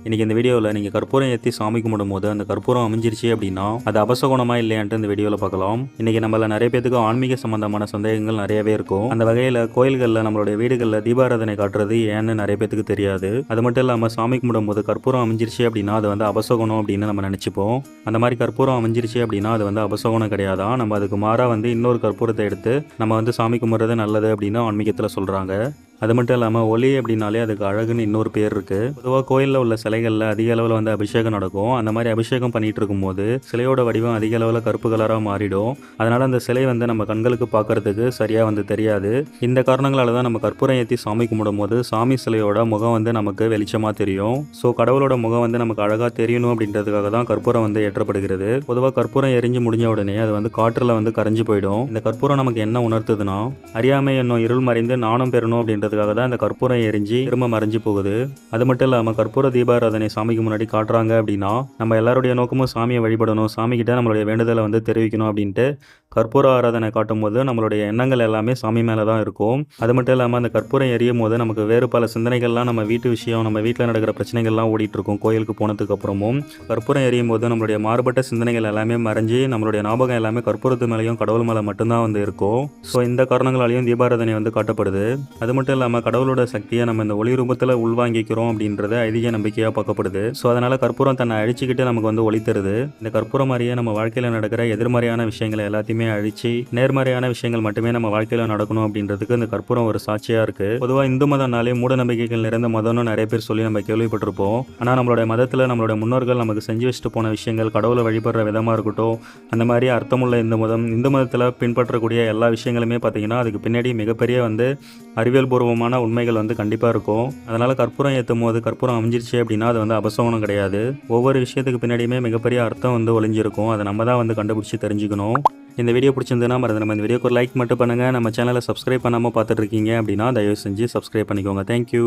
இன்னைக்கு இந்த வீடியோவில் நீங்கள் கற்பூரம் ஏற்றி சாமி கும்பிடும்போது அந்த கற்பூரம் அமைஞ்சிருச்சு அப்படின்னா அது அபசகுணமா இல்லையான்ட்டு இந்த வீடியோவில் பார்க்கலாம். இன்னைக்கு நம்மள நிறைய பேருக்கு ஆன்மீக சம்பந்தமான சந்தேகங்கள் நிறையவே இருக்கும். அந்த வகையில் கோயில்களில் நம்மளுடைய வீடுகளில் தீபாராதனை காட்டுறது ஏன்னு நிறைய பேருக்கு தெரியாது. அது மட்டும் இல்லாமல் சாமி கும்பிடும்போது கற்பூரம் அமைஞ்சிருச்சு அப்படின்னா அது வந்து அபசகுணம் அப்படின்னு நம்ம நினச்சிப்போம். அந்த மாதிரி கற்பூரம் அமைஞ்சிருச்சு அப்படின்னா அது வந்து அபசகுணம் கிடையாதான். நம்ம அதுக்கு மாறாக வந்து இன்னொரு கற்பூரத்தை எடுத்து நம்ம வந்து சாமி கும்பிட்றது நல்லது அப்படின்னு ஆன்மீகத்தில் சொல்கிறாங்க. அது மட்டும் இல்லாமல் ஒளி அப்படின்னாலே அதுக்கு அழகுன்னு இன்னொரு பேர் இருக்குது. பொதுவாக கோயிலில் உள்ள சிலைகளில் அதிக அளவில் வந்து அபிஷேகம் நடக்கும். அந்த மாதிரி அபிஷேகம் பண்ணிட்டு இருக்கும்போது சிலையோட வடிவம் அதிக அளவில் கருப்பு கலராக மாறிடும். அதனால் அந்த சிலை வந்து நம்ம கண்களுக்கு பார்க்கறதுக்கு சரியாக வந்து தெரியாது. இந்த காரணங்களால தான் நம்ம கற்பூரம் ஏற்றி சாமி கும்பிடும்போது சாமி சிலையோட முகம் வந்து நமக்கு வெளிச்சமாக தெரியும். ஸோ கடவுளோட முகம் வந்து நமக்கு அழகாக தெரியணும் அப்படின்றதுக்காக தான் கற்பூரம் வந்து ஏற்றப்படுகிறது. பொதுவாக கற்பூரம் எரிஞ்சு முடிஞ்ச உடனே அது வந்து காற்றில் வந்து கரைஞ்சு போயிடும். இந்த கற்பூரம் நமக்கு என்ன உணர்த்துதுன்னா அறியாமை என்னும் இருள் மறைந்து நாணம் பெறணும் அப்படின்றது தான் இந்த கற்பூரம் எரிஞ்சு திரும்ப மறைஞ்சு போகுது. அது மட்டும் இல்லாமல் கற்பூர தீபாராதனை சாமிக்கு முன்னாடி காட்டுறாங்க அப்படின்னா நம்ம எல்லாருடைய நோக்கமும் சாமியை வழிபடணும், சாமி கிட்ட நம்மளுடைய வேண்டுதலை வந்து தெரிவிக்கணும் அப்படின்ட்டு கற்பூர ஆராதனை காட்டும் போது நம்மளுடைய எண்ணங்கள் எல்லாமே சாமி மேலே தான் இருக்கும். அது மட்டும் இல்லாமல் அந்த கற்பூரம் எரியும் போது நமக்கு வேறு பல சிந்தனைகள்லாம் நம்ம வீட்டு விஷயம், நம்ம வீட்டில் நடக்கிற பிரச்சனைகள்லாம் ஓடிட்டு இருக்கும். கோயிலுக்கு போனதுக்கு அப்புறமும் கற்பூரம் எரியும் போது நம்மளுடைய மாறுபட்ட சிந்தனைகள் எல்லாமே மறைஞ்சு நம்மளுடைய ஞாபகம் எல்லாமே கற்பூரத்து மேலேயும் கடவுள் மேலே மட்டும்தான் வந்து இருக்கும். ஸோ இந்த காரணங்களாலையும் தீபாராதனை வந்து காட்டப்படுது. அது மட்டும் இல்லாமல் கடவுளோட சக்தியை நம்ம இந்த ஒளி ரூபத்தில் உள்வாங்கிக்கிறோம் அப்படின்றது ஐதீக நம்பிக்கையாக பார்க்கப்படுது. ஸோ அதனால் கற்பூரம் தன்னை அழிச்சிக்கிட்டு நமக்கு வந்து ஒளி தருது. இந்த கற்பூரம் மாதிரியே நம்ம வாழ்க்கையில் நடக்கிற எதிர்மறையான விஷயங்களை எல்லாத்தையுமே அழிச்சு நேர்மறையான விஷயங்கள் மட்டுமே நம்ம வாழ்க்கையில் நடக்கணும் அப்படின்றதுக்கு இந்த கற்பூரம் ஒரு சாட்சியாக இருக்குது. பொதுவாக இந்து மதம்னாலே மூட நம்பிக்கைகள் நிறைந்த மதம்னு நிறைய பேர் சொல்லி நம்ம கேள்விப்பட்டிருப்போம். ஆனால் நம்மளுடைய மதத்தில் நம்மளுடைய முன்னோர்கள் நமக்கு செஞ்சு வச்சுட்டு போன விஷயங்கள், கடவுளை வழிபடுற விதமாக இருக்கட்டும், அந்த மாதிரி அர்த்தமுள்ள இந்து மதத்தில் பின்பற்றக்கூடிய எல்லா விஷயங்களுமே பார்த்தீங்கன்னா அதுக்கு பின்னாடி மிகப்பெரிய வந்து அறிவியல் பூர்வமான உண்மைகள் வந்து கண்டிப்பாக இருக்கும். அதனால் கற்பூரம் ஏற்றும் போது கற்பூரம் அமைஞ்சிருச்சு அப்படின்னா அது வந்து அபசகுணம் கிடையாது. ஒவ்வொரு விஷயத்துக்கு பின்னாடியுமே மிகப்பெரிய அர்த்தம் வந்து ஒளிஞ்சிருக்கும். அதை நம்ம தான் வந்து கண்டுபிடிச்சி தெரிஞ்சுக்கணும். இந்த வீடியோ பிடிச்சிருந்ததுன்னா மறந்து இந்த வீடியோக்கு ஒரு லைக் மட்டும் பண்ணுங்கள். நம்ம சேனலை சப்ஸ்கிரைப் பண்ணாமல் பார்த்துட்டு இருக்கீங்க அப்படின்னா தயவு செஞ்சு சப்ஸ்கிரைப் பண்ணிக்கோங்க. தேங்க்யூ.